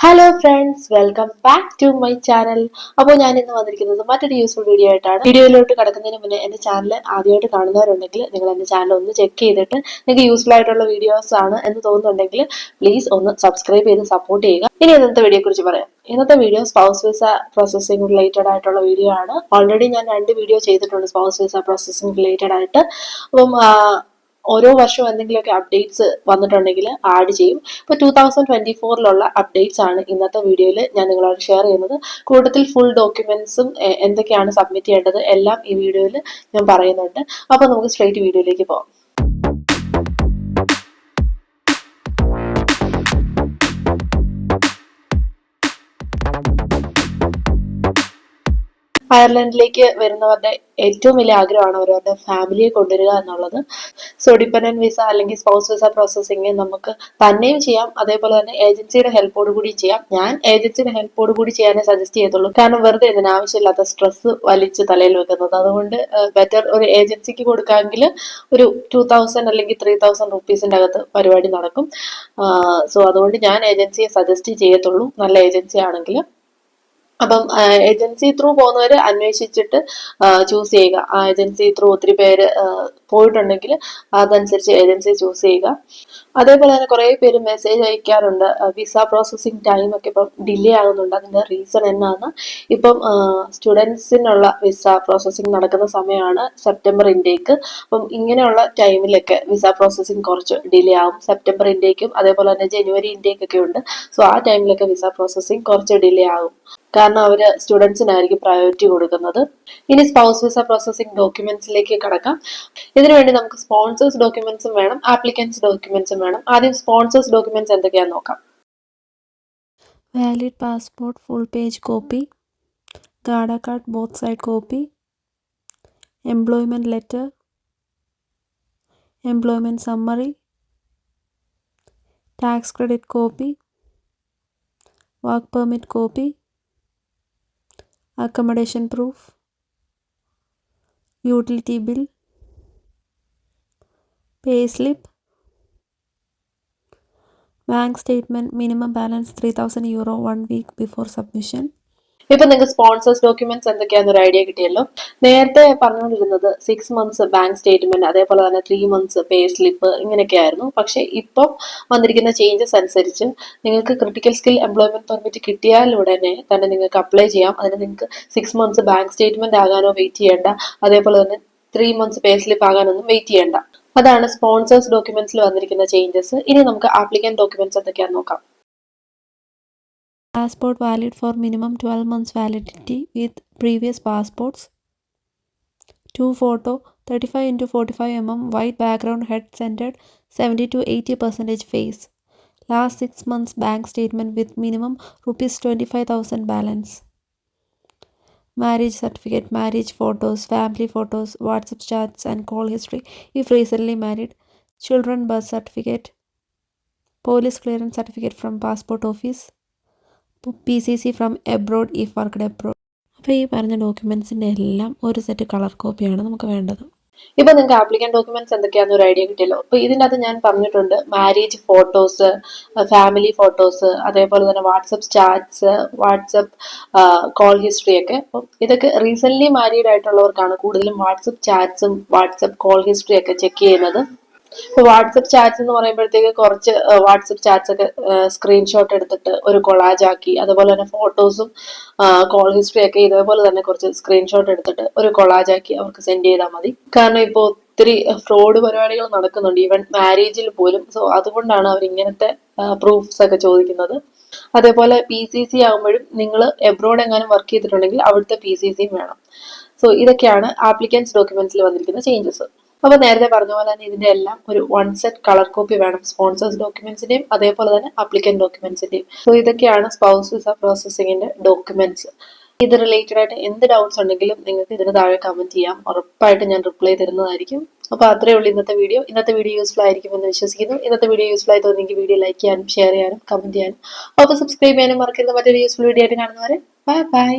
Hello friends, welcome back to my channel. അപ്പോൾ ഞാൻ ഇന്ന് വന്നിരിക്കുന്നത് മറ്റൊരു യൂസ്ഫുൾ വീഡിയോ ആയിട്ടാണ്. വീഡിയോയിലോട്ട് കടക്കുന്നതിന് മുന്നേ എൻ്റെ ചാനൽ ആദ്യമായിട്ട് കാണുന്നവരുണ്ടെങ്കിൽ നിങ്ങൾ എൻ്റെ ചാനൽ ഒന്ന് ചെക്ക് ചെയ്തിട്ട് നിങ്ങൾക്ക് യൂസ്ഫുൾ ആയിട്ടുള്ള വീഡിയോസ് ആണ് എന്ന് തോന്നുന്നുണ്ടെങ്കിൽ പ്ലീസ് ഒന്ന് സബ്സ്ക്രൈബ് ചെയ്ത് സപ്പോർട്ട് ചെയ്യുക. ഇനി ഇന്നത്തെ വീഡിയോയെ കുറിച്ച് പറയാം. ഇന്നത്തെ video spouse visa processing related ആയിട്ടുള്ള വീഡിയോ ആണ്. ഓൾറെഡി ഞാൻ 2 വീഡിയോ ചെയ്തിട്ടുണ്ട് സ്പൗസ് വിസ പ്രോസസ്സിംഗ് റിലേറ്റഡ് ആയിട്ട്. അപ്പം ഓരോ വർഷവും എന്തെങ്കിലുമൊക്കെ അപ്ഡേറ്റ്സ് വന്നിട്ടുണ്ടെങ്കിൽ ആഡ് ചെയ്യും. ഇപ്പോൾ 2024 അപ്ഡേറ്റ്സ് ആണ് ഇന്നത്തെ വീഡിയോയിൽ ഞാൻ നിങ്ങളോട് ഷെയർ ചെയ്യുന്നത്. കൂടുതൽ ഫുൾ ഡോക്യുമെന്റ്സും എന്തൊക്കെയാണ് സബ്മിറ്റ് ചെയ്യേണ്ടത് എല്ലാം ഈ വീഡിയോയിൽ ഞാൻ പറയുന്നുണ്ട്. അപ്പോൾ നമുക്ക് സ്ട്രെയിറ്റ് വീഡിയോയിലേക്ക് പോകാം. അയർലൻഡിലേക്ക് വരുന്നവരുടെ ഏറ്റവും വലിയ ആഗ്രഹമാണ് അവരവരുടെ ഫാമിലിയെ കൊണ്ടുവരിക എന്നുള്ളത്. സോ ഡിപെൻഡന്റ് വിസ അല്ലെങ്കിൽ സ്പൗസ് വിസ പ്രോസസ്സിങ് നമുക്ക് തന്നെയും ചെയ്യാം, അതേപോലെ തന്നെ ഏജൻസിയുടെ ഹെൽപ്പോട് കൂടി ചെയ്യാം. ഞാൻ ഏജൻസിയുടെ ഹെൽപ്പോട് കൂടി ചെയ്യാനേ സജസ്റ്റ് ചെയ്യത്തുള്ളൂ. കാരണം വെറുതെ ഇതിന് ആവശ്യമില്ലാത്ത സ്ട്രെസ് വലിച്ച് തലയിൽ വെക്കുന്നത്. അതുകൊണ്ട് ബെറ്റർ ഒരു ഏജൻസിക്ക് കൊടുക്കാമെങ്കിൽ ഒരു 2000 അല്ലെങ്കിൽ 3000 റുപ്പീസിന്റെ അകത്ത് പരിപാടി നടക്കും. സോ അതുകൊണ്ട് ഞാൻ ഏജൻസിയെ സജസ്റ്റ് ചെയ്യത്തുള്ളൂ, നല്ല ഏജൻസി ആണെങ്കിൽ. അപ്പം ഏജൻസി ത്രൂ പോകുന്നവർ അന്വേഷിച്ചിട്ട് ചൂസ് ചെയ്യുക. ആ ഏജൻസി ത്രൂ ഒത്തിരി പേര് പോയിട്ടുണ്ടെങ്കിൽ അതനുസരിച്ച് ഏജൻസി ചൂസ് ചെയ്യുക. അതേപോലെ തന്നെ കുറേ പേര് മെസ്സേജ് അയക്കാറുണ്ട്, വിസ പ്രോസസ്സിംഗ് ടൈം ഒക്കെ ഇപ്പം ഡിലേ ആകുന്നുണ്ട്. അതിന്റെ റീസൺ എന്നാണ്, ഇപ്പം സ്റ്റുഡൻസിനുള്ള വിസ പ്രോസസ്സിംഗ് നടക്കുന്ന സമയമാണ് സെപ്റ്റംബർ ഇൻടേക്ക്. അപ്പം ഇങ്ങനെയുള്ള ടൈമിലൊക്കെ വിസ പ്രോസസ്സിംഗ് കുറച്ച് ഡിലേ ആകും. സെപ്റ്റംബർ ഇൻടേക്കും അതേപോലെ തന്നെ ജനുവരി ഇൻടേക്ക് ഒക്കെ ഉണ്ട്. സോ ആ ടൈമിലൊക്കെ വിസ പ്രോസസ്സിംഗ് കുറച്ച് ഡിലേ ആകും. കാരണം അവർ സ്റ്റുഡൻസിനായിരിക്കും പ്രയോറിറ്റി കൊടുക്കുന്നത്. ഇനി സ്പൗസ് വിസ പ്രോസസ്സിംഗ് ഡോക്യുമെന്റ്സിലേക്ക് കടക്കാം. ഇതിനുവേണ്ടി നമുക്ക് സ്പോൺസേഴ്സ് ഡോക്യുമെന്റ്സും വേണം, ആപ്ലിക്കൻസ് ഡോക്യുമെന്റ്സും വേണം. ആദ്യം സ്പോൺസേഴ്സ് ഡോക്യുമെന്റ്സ് എന്തൊക്കെയാണെന്ന് നോക്കാം. Valid passport full page copy, Garda card both side copy, employment letter, employment summary, tax credit copy, work permit copy, accommodation proof, utility bill, payslip, bank statement, minimum balance €3,000 1 week before submission. ഇപ്പൊ നിങ്ങൾക്ക് sponsors documents എന്തൊക്കെയാണെന്നൊരു idea കിട്ടിയല്ലോ. നേരത്തെ പറഞ്ഞുകൊണ്ടിരുന്നത് 6 months bank statement, അതേപോലെ തന്നെ 3 months പേ slip, ഇങ്ങനെയൊക്കെ ആയിരുന്നു. പക്ഷെ ഇപ്പം വന്നിരിക്കുന്ന ചേഞ്ചസ് അനുസരിച്ച് നിങ്ങൾക്ക് ക്രിട്ടിക്കൽ സ്കിൽ എംപ്ലോയ്മെന്റ് പെർമിറ്റ് കിട്ടിയാൽ ഉടനെ തന്നെ നിങ്ങൾക്ക് അപ്ലൈ ചെയ്യാം. അതിന് നിങ്ങൾക്ക് 6 months ബാങ്ക് സ്റ്റേറ്റ്മെന്റ് ആകാനോ വെയിറ്റ് ചെയ്യേണ്ട, അതേപോലെ തന്നെ 3 months പേ സ്ലിപ്പ് ആകാനൊന്നും വെയിറ്റ് ചെയ്യേണ്ട. അതാണ് സ്പോൺസേഴ്സ് ഡോക്യുമെന്റ്സിൽ വന്നിരിക്കുന്ന ചേഞ്ചസ്. ഇനി നമുക്ക് ആപ്ലിക്കന്റ് ഡോക്യുമെന്റ്സ് എന്തൊക്കെയാണെന്ന് നോക്കാം. Passport valid for minimum 12 months validity with previous passports. 2 photo 35x45 mm white background, head centered, 70 to 80% face. Last 6 months bank statement with minimum ₹25,000 balance. Marriage certificate, marriage photos, family photos, WhatsApp chats and call history if recently married. Children birth certificate, police clearance certificate from passport office, PCC from abroad if worked abroad. അപ്പോൾ ഈ പറഞ്ഞ ഡോക്യുമെൻസിൻ്റെ എല്ലാം ഒരു set colour കോപ്പിയാണ് നമുക്ക് വേണ്ടത്. ഇപ്പൊ നിങ്ങൾക്ക് applicant documents എന്തൊക്കെയാണെന്ന് ഒരു ഐഡിയ കിട്ടിയല്ലോ. അപ്പൊ ഇതിൻ്റെ അകത്ത് ഞാൻ പറഞ്ഞിട്ടുണ്ട് മാരേജ് ഫോട്ടോസ്, ഫാമിലി ഫോട്ടോസ്, അതേപോലെ തന്നെ WhatsApp chats, WhatsApp call history ഒക്കെ. അപ്പം ഇതൊക്കെ റീസെന്റ് മാരീഡ് ആയിട്ടുള്ളവർക്കാണ് കൂടുതലും വാട്സപ്പ് ചാറ്റ്സും വാട്സപ്പ് കോൾ ഹിസ്റ്ററി ഒക്കെ ചെക്ക് ചെയ്യുന്നത്. ഇപ്പൊ വാട്സപ്പ് ചാറ്റ്സ് എന്ന് പറയുമ്പോഴത്തേക്ക് കുറച്ച് വാട്സപ്പ് ചാറ്റ്സ് ഒക്കെ സ്ക്രീൻഷോട്ട് എടുത്തിട്ട് ഒരു കൊളാജ് ആക്കി, അതുപോലെ തന്നെ ഫോട്ടോസും കോൾ ഹിസ്റ്ററി ഒക്കെ ഇതേപോലെ തന്നെ കുറച്ച് സ്ക്രീൻഷോട്ട് എടുത്തിട്ട് ഒരു കൊളാജ് ആക്കി അവർക്ക് സെൻഡ് ചെയ്താൽ മതി. കാരണം ഇപ്പോൾ ഒത്തിരി ഫ്രോഡ് പരിപാടികൾ നടക്കുന്നുണ്ട്, ഈവൻ മാരേജിൽ പോലും. സോ അതുകൊണ്ടാണ് അവർ ഇങ്ങനത്തെ പ്രൂഫ്സ് ഒക്കെ ചോദിക്കുന്നത്. അതേപോലെ PCC ആകുമ്പോഴും നിങ്ങൾ എബ്രോഡ് എങ്ങാനും വർക്ക് ചെയ്തിട്ടുണ്ടെങ്കിൽ അവിടുത്തെ PCC വേണം. സോ ഇതൊക്കെയാണ് ആപ്ലിക്കൻസ് ഡോക്യുമെന്റ്സിൽ വന്നിരിക്കുന്ന ചേഞ്ചസ്. അപ്പൊ നേരത്തെ പറഞ്ഞ പോലെ തന്നെ ഇതിന്റെ എല്ലാം ഒരു 1 സെറ്റ് കളർ കോപ്പി വേണം, സ്പോൺസേഴ്സ് ഡോക്യുമെന്റ്സിന്റെയും അതേപോലെ തന്നെ ആപ്ലിക്കന്റ് ഡോക്യുമെന്റ്സിന്റെയും. സോ ഇതൊക്കെയാണ് സ്പൗസ് വിസ പ്രോസസ്സിംഗിന്റെ ഡോക്യുമെന്റ്സ്. ഇത് റിലേറ്റഡ് ആയിട്ട് എന്ത് ഡൗട്ട്സ് ഉണ്ടെങ്കിലും നിങ്ങൾക്ക് ഇതിന് താഴെ കമന്റ് ചെയ്യാം, ഉറപ്പായിട്ട് ഞാൻ റിപ്ലൈ തരുന്നതായിരിക്കും. അപ്പൊ അത്രേ ഉള്ളൂ ഇന്നത്തെ വീഡിയോ. ഇന്നത്തെ വീഡിയോ യൂസ്ഫുൾ ആയിരിക്കുമെന്ന് വിശ്വസിക്കുന്നു. ഇന്നത്തെ വീഡിയോ യൂസ്ഫുൾ ആയി തോന്നിയെങ്കിൽ വീഡിയോ ലൈക്ക് ചെയ്യാനും ഷെയർ ചെയ്യാനും കമന്റ് ചെയ്യാനും, ഒപ്പം സബ്സ്ക്രൈബ് ചെയ്യാനും മറക്കരുത്. മറ്റൊരു യൂസ്ഫുൾ വീഡിയോ ആയിട്ട് കാണുന്നവരെ ബൈ ബൈ.